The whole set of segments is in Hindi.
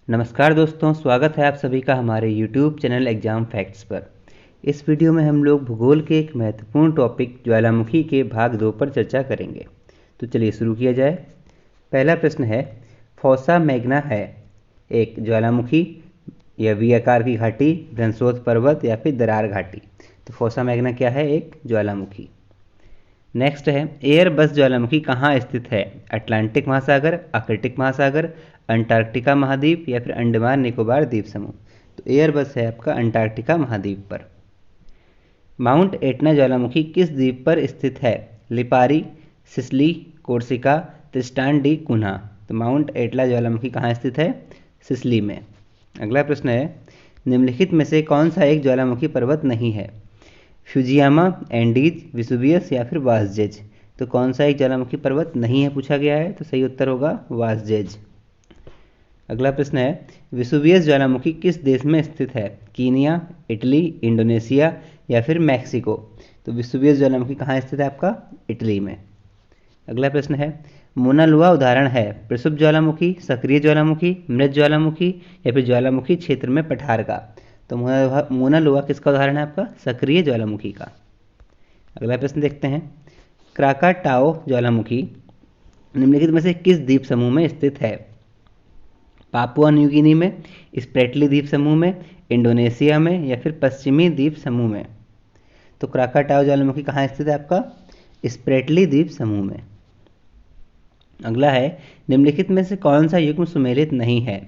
नमस्कार दोस्तों, स्वागत है आप सभी का हमारे YouTube चैनल एग्जाम फैक्ट्स पर। इस वीडियो में हम लोग भूगोल के एक महत्वपूर्ण टॉपिक ज्वालामुखी के भाग 2 पर चर्चा करेंगे। तो चलिए शुरू किया जाए। पहला प्रश्न है, फोसा मैग्ना है एक ज्वालामुखी या वी आकार की घाटी, ब्रह्मस्रोत पर्वत या फिर दरार घाटी। तो फोसा मैग्ना क्या है? एक ज्वालामुखी। नेक्स्ट है, एयरबस ज्वालामुखी कहाँ स्थित है? अटलांटिक महासागर, आर्कटिक महासागर, अंटार्कटिका महाद्वीप या फिर अंडमान निकोबार द्वीप समूह। तो एयरबस है आपका अंटार्कटिका महाद्वीप पर। माउंट एटना ज्वालामुखी किस द्वीप पर स्थित है? Lipari, Sicily, Corsica, Tristan da Cunha. तो माउंट एटला ज्वालामुखी कहाँ स्थित है? सिसिली में। अगला प्रश्न है, निम्नलिखित में से कौन सा एक ज्वालामुखी पर्वत नहीं है? फ्यूजियामा, एंडीज, विसुवियस या फिर वासजेज। तो कौन सा एक ज्वालामुखी पर्वत नहीं है पूछा गया है, तो सही उत्तर होगा वासजेज। अगला प्रश्न है, विसुवियस ज्वालामुखी किस देश में स्थित है? कीनिया, इटली, इंडोनेशिया या फिर मैक्सिको। तो विसुवियस ज्वालामुखी कहाँ स्थित है आपका? इटली में। अगला प्रश्न है, मोना लुआ उदाहरण है प्रसुप्त ज्वालामुखी, सक्रिय ज्वालामुखी, मृत ज्वालामुखी या फिर ज्वालामुखी क्षेत्र में पठार का। तो मोना लुआ किसका उदाहरण है आपका? सक्रिय ज्वालामुखी का। अगला प्रश्न देखते हैं, क्राकाटाओ ज्वालामुखी निम्नलिखित में से किस द्वीप समूह में स्थित है? पापुआ न्यू गिनी में, स्प्रेटली द्वीप समूह में, इंडोनेशिया में या फिर पश्चिमी द्वीप समूह में। तो क्राकाटाओ ज्वालामुखी कहाँ स्थित है आपका? स्प्रेटली द्वीप समूह में। अगला है, निम्नलिखित में से कौन सा युग्म सुमेलित नहीं है?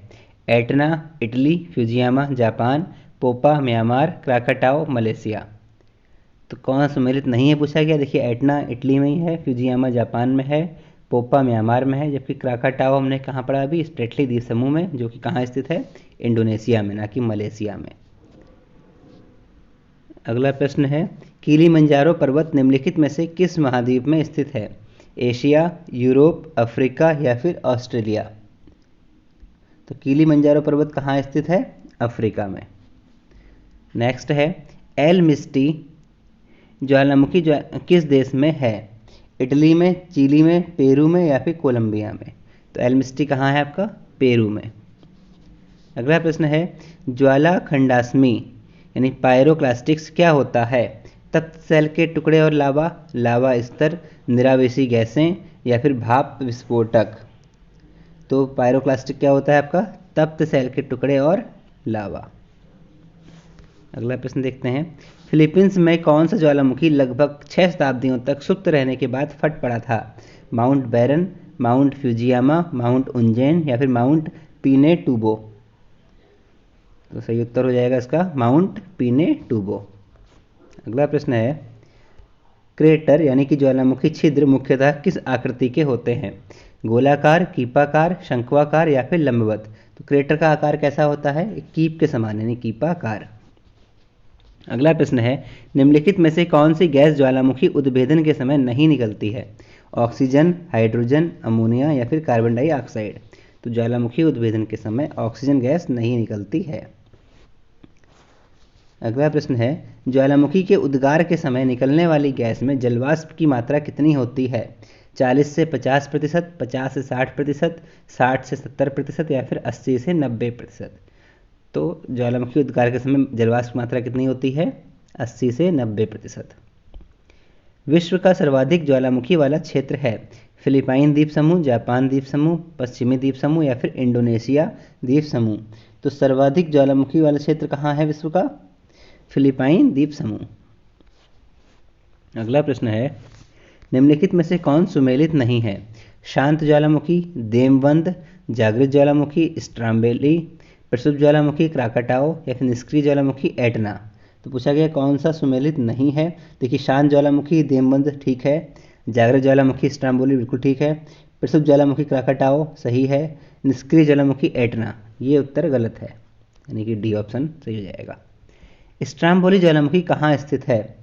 Etna Italy, Fujiyama Japan, Popa Myanmar, Krakatoa Malaysia. तो कौन सुमेलित नहीं है पूछा गया। देखिए, एटना इटली में ही है, फ्यूजियामा जापान में है, पोपा म्यांमार में है, जबकि क्राकाटाओ हमने कहाँ पढ़ा अभी? स्प्रेटली द्वीप समूह में, जो कि कहाँ स्थित है? इंडोनेशिया में, ना कि मलेशिया में। अगला प्रश्न है, किलिमंजारो पर्वत निम्नलिखित में से किस महाद्वीप में स्थित है? एशिया, यूरोप, अफ्रीका या फिर ऑस्ट्रेलिया। तो किलिमंजारो पर्वत कहाँ स्थित है? अफ्रीका में। नेक्स्ट है, एल मिस्टी ज्वालामुखी किस देश में है? इटली में, चिली में, पेरू में या फिर कोलंबिया में। तो एल मिस्टी कहाँ है आपका? पेरू में। अगला प्रश्न है, ज्वाला खंडास्मी यानी पायरोक्लास्टिक्स क्या होता है? तप्त सेल के टुकड़े और लावा, लावा स्तर, निरावेशी गैसें या फिर भाप विस्फोटक। तो पायरोक्लास्टिक क्या होता है आपका? तप्त सेल के टुकड़े और लावा। अगला प्रश्न देखते हैं, फिलीपींस में कौन सा ज्वालामुखी लगभग 6 शताब्दियों तक सुप्त रहने के बाद फट पड़ा था? माउंट बैरन, माउंट फ्यूजियामा, माउंट उंजैन या फिर माउंट पिनेटुबो। तो सही उत्तर हो जाएगा इसका माउंट पिनेटुबो। अगला प्रश्न है, क्रेटर यानी कि ज्वालामुखी छिद्र मुख्यतः किस आकृति के होते हैं? गोलाकार, कीपाकार, शंक्वाकार या फिर लंबवत। तो क्रेटर का आकार कैसा होता है? कीप के समान यानी कीपाकार। अगला प्रश्न है, निम्नलिखित में से कौन सी गैस ज्वालामुखी उद्भेदन के समय नहीं निकलती है? ऑक्सीजन, हाइड्रोजन, अमोनिया या फिर कार्बन डाइऑक्साइड। तो ज्वालामुखी उद्भेदन के समय ऑक्सीजन गैस नहीं निकलती है। अगला प्रश्न है, ज्वालामुखी के उद्गार के समय निकलने वाली गैस में जलवाष्प की मात्रा कितनी होती है? 40 से 50%, 50 से 60%, 60 से 70% या फिर 80 से 90%। तो ज्वालामुखी उद्गार के समय जलवाष्प की मात्रा कितनी होती है? 80 से 90%। विश्व का सर्वाधिक ज्वालामुखी वाला क्षेत्र है? फिलीपाइन द्वीप समूह, जापान द्वीप समूह, पश्चिमी द्वीप समूह या फिर इंडोनेशिया द्वीप समूह। तो सर्वाधिक ज्वालामुखी वाला क्षेत्र कहाँ है विश्व का? फिलीपाइन द्वीप समूह। अगला प्रश्न है, निम्नलिखित में से कौन सुमेलित नहीं है? शांत ज्वालामुखी, देवबंद, जागृत ज्वालामुखी, स्ट्राम्बेली, प्रसुप्त ज्वालामुखी, क्राकाटाओ या फिर निष्क्रिय ज्वालामुखी एटना। तो पूछा गया कौन सा सुमेलित नहीं है। देखिए, शांत ज्वालामुखी देवबंद ठीक है, जागृत ज्वालामुखी स्ट्राम्बोली बिल्कुल ठीक है, प्रसुप्त ज्वालामुखी क्राकाटाओ सही है, निष्क्रिय ज्वालामुखी एटना ये उत्तर गलत है, यानी कि डी ऑप्शन सही हो जाएगा। स्ट्राम्बोली ज्वालामुखी कहाँ स्थित है?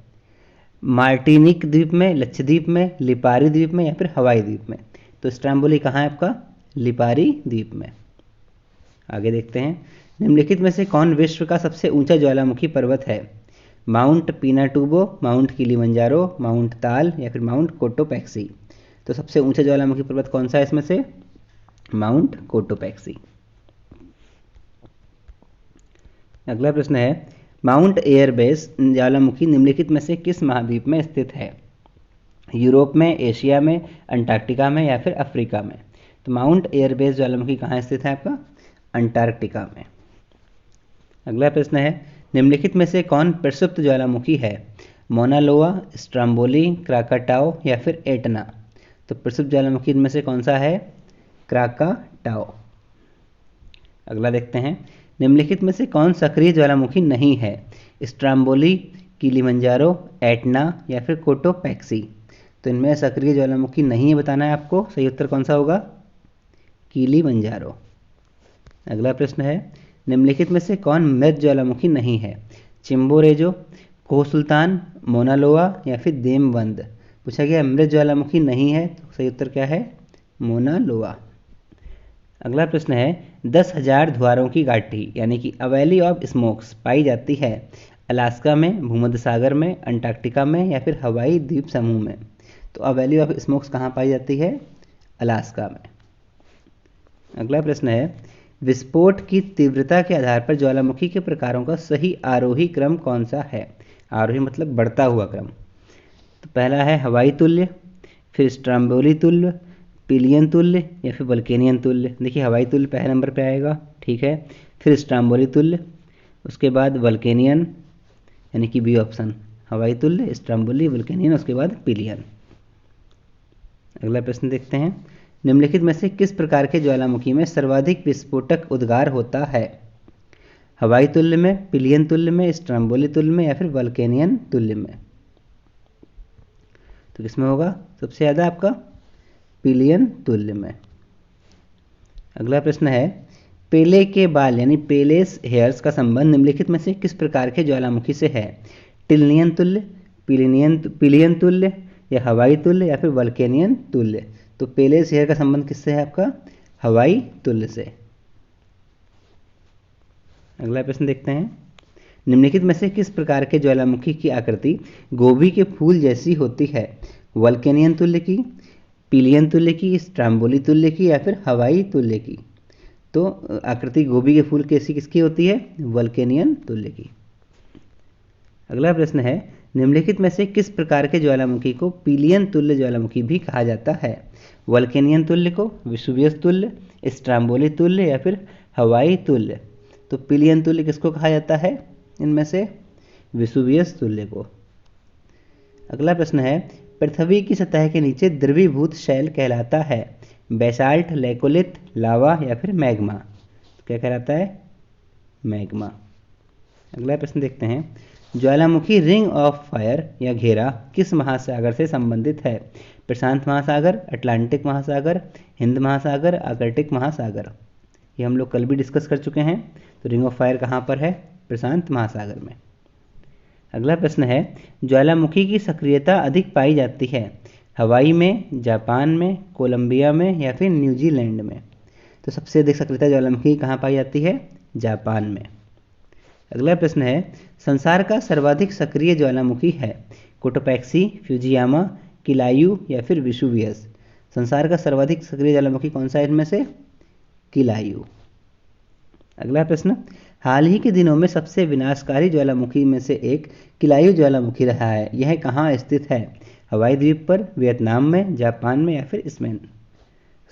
मार्टिनिक द्वीप में, लक्षद्वीप में, लिपारी द्वीप में या फिर हवाई द्वीप में। तो स्ट्राम्बोली कहाँ है आपका? लिपारी द्वीप में। आगे देखते हैं, निम्नलिखित में से कौन विश्व का सबसे ऊंचा ज्वालामुखी पर्वत है? Mount Pinatubo, mount Kilimanjaro, mount ताल या फिर माउंट कोटोपैक्सी। तो सबसे ऊंचा ज्वालामुखी पर्वत कौन सा है इसमें से? Mount Cotopaxi. अगला प्रश्न है, माउंट एयरबेस ज्वालामुखी निम्नलिखित में से किस महाद्वीप में स्थित है? यूरोप में, एशिया में, अंटार्कटिका में या फिर अफ्रीका में? तो माउंट एयरबेस ज्वालामुखी कहाँ स्थित है आपका? अंटार्कटिका में। अगला प्रश्न है, निम्नलिखित में से कौन प्रसुप्त ज्वालामुखी है? मोना लोआ, स्ट्रम्बोली, क्राकाटाओ या फिर एटना? तो प्रसुप्त ज्वालामुखी इनमें से कौन सा है? क्राकाटाओ। अगला देखते हैं, निम्नलिखित में से कौन सक्रिय ज्वालामुखी नहीं है? स्ट्रम्बोली, किलिमंजारो, एटना या फिर कोटोपैक्सी? तो इनमें सक्रिय ज्वालामुखी नहीं है बताना है आपको। सही उत्तर कौन सा होगा? किलिमंजारो। अगला प्रश्न है, निम्नलिखित में से कौन मृत ज्वालामुखी नहीं है? चिम्बोरेजो, कोह सुल्तान, मोना लोआ या फिर देमबंद? पूछा गया मृत ज्वालामुखी नहीं है, तो सही उत्तर क्या है? मोना लोआ। अगला प्रश्न है, 10,000 द्वारों की गाठी यानी कि अ वैली ऑफ स्मोक्स पाई जाती है अलास्का में, भूमध्य सागर में, अंटार्कटिका में या फिर हवाई द्वीप समूह में? तो अ वैली ऑफ स्मोक्स कहाँ पाई जाती है? अलास्का में। अगला प्रश्न है, विस्फोट की तीव्रता के आधार पर ज्वालामुखी के प्रकारों का सही आरोही क्रम कौन सा है? आरोही मतलब बढ़ता हुआ क्रम। तो पहला है हवाई तुल्य, फिर स्ट्रम्बोली तुल्य, पिलियन तुल्य या फिर वल्केनियन तुल्य। देखिए हवाई तुल्य पहले नंबर पे आएगा, ठीक है, फिर स्ट्रम्बोली तुल्य, उसके बाद वल्केनियन यानी कि बी ऑप्शन, हवाई तुल्य, स्ट्रम्बोली, वल्केनियन, उसके बाद पिलियन। अगला प्रश्न देखते हैं, निम्नलिखित में से किस प्रकार के ज्वालामुखी में सर्वाधिक विस्फोटक उद्गार होता है? हवाई तुल्य में, पिलियन तुल्य में, स्ट्रम्बोली तुल्य में या फिर वल्केनियन तुल्य में? तो किसमें होगा सबसे ज़्यादा आपका? पिलियन तुल्य में। अगला प्रश्न है, पेले के बाल यानी पेलेस हेयर्स का संबंध निम्नलिखित में से किस प्रकार के ज्वालामुखी से है? टिल्लियन तुल्य, पिलियन तुल्य या हवाई तुल्य या फिर वल्केनियन तुल्य? तो पेलेस हेयर का संबंध किससे है आपका? हवाई तुल्य से। अगला प्रश्न देखते हैं, निम्नलिखित में से किस प्रकार के ज्वालामुखी की आकृति गोभी के फूल जैसी होती है? वल्केनियन तुल्य की, पिलियन तुल्य की, स्ट्रम्बोली तुल्य की या फिर हवाई तुल्य की? तो आकृति गोभी के फूल कैसी किसकी होती है? वल्केनियन तुल्य की। अगला प्रश्न है, निम्नलिखित में से किस प्रकार के ज्वालामुखी को पिलियन तुल्य ज्वालामुखी भी कहा जाता है? वल्केनियन तुल्य को, विसुवियस तुल्य, स्ट्रम्बोली तुल्य या फिर हवाई तुल्य? तो पिलियन तुल्य किसको कहा जाता है इनमें से? विसुवियस तुल्य को। अगला प्रश्न है, पृथ्वी की सतह के नीचे द्रवीभूत शैल कहलाता है बेसाल्ट, लेकोलिथ, लावा या फिर मैग्मा? क्या कहलाता है? मैग्मा। अगला प्रश्न देखते हैं, ज्वालामुखी रिंग ऑफ फायर या घेरा किस महासागर से संबंधित है? प्रशांत महासागर, अटलांटिक महासागर, हिंद महासागर, आर्कटिक महासागर? ये हम लोग कल भी डिस्कस कर चुके हैं। तो रिंग ऑफ फायर कहाँ पर है? प्रशांत महासागर में। अगला प्रश्न है, ज्वालामुखी की सक्रियता अधिक पाई जाती है हवाई में, जापान में, कोलंबिया में या फिर न्यूजीलैंड में? तो सबसे अधिक सक्रियता ज्वालामुखी कहाँ पाई जाती है? जापान में। अगला प्रश्न है, संसार का सर्वाधिक सक्रिय ज्वालामुखी है कोटोपैक्सी, फ्यूजियामा, किलायू या फिर विसुवियस? संसार का सर्वाधिक सक्रिय ज्वालामुखी कौन सा है इनमें से? किलायू। अगला प्रश्न, हाल ही के दिनों में सबसे विनाशकारी ज्वालामुखी में से एक किलायू ज्वालामुखी रहा है, यह कहाँ स्थित है? हवाई द्वीप पर, वियतनाम में, जापान में या फिर स्पेन?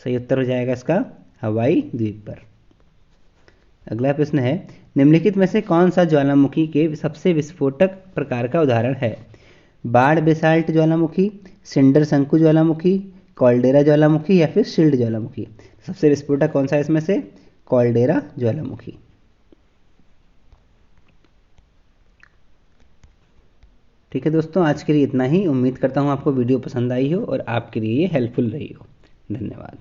सही उत्तर हो जाएगा इसका हवाई द्वीप पर। अगला प्रश्न है, निम्नलिखित में से कौन सा ज्वालामुखी के सबसे विस्फोटक प्रकार का उदाहरण है? बाढ़ बेसाल्ट ज्वालामुखी, सिंडर शंकु ज्वालामुखी, कॉल्डेरा ज्वालामुखी या फिर शील्ड ज्वालामुखी? सबसे विस्फोटक कौन सा है इसमें से? कॉल्डेरा ज्वालामुखी। ठीक है दोस्तों, आज के लिए इतना ही। उम्मीद करता हूँ आपको वीडियो पसंद आई हो और आपके लिए ये हेल्पफुल रही हो। धन्यवाद।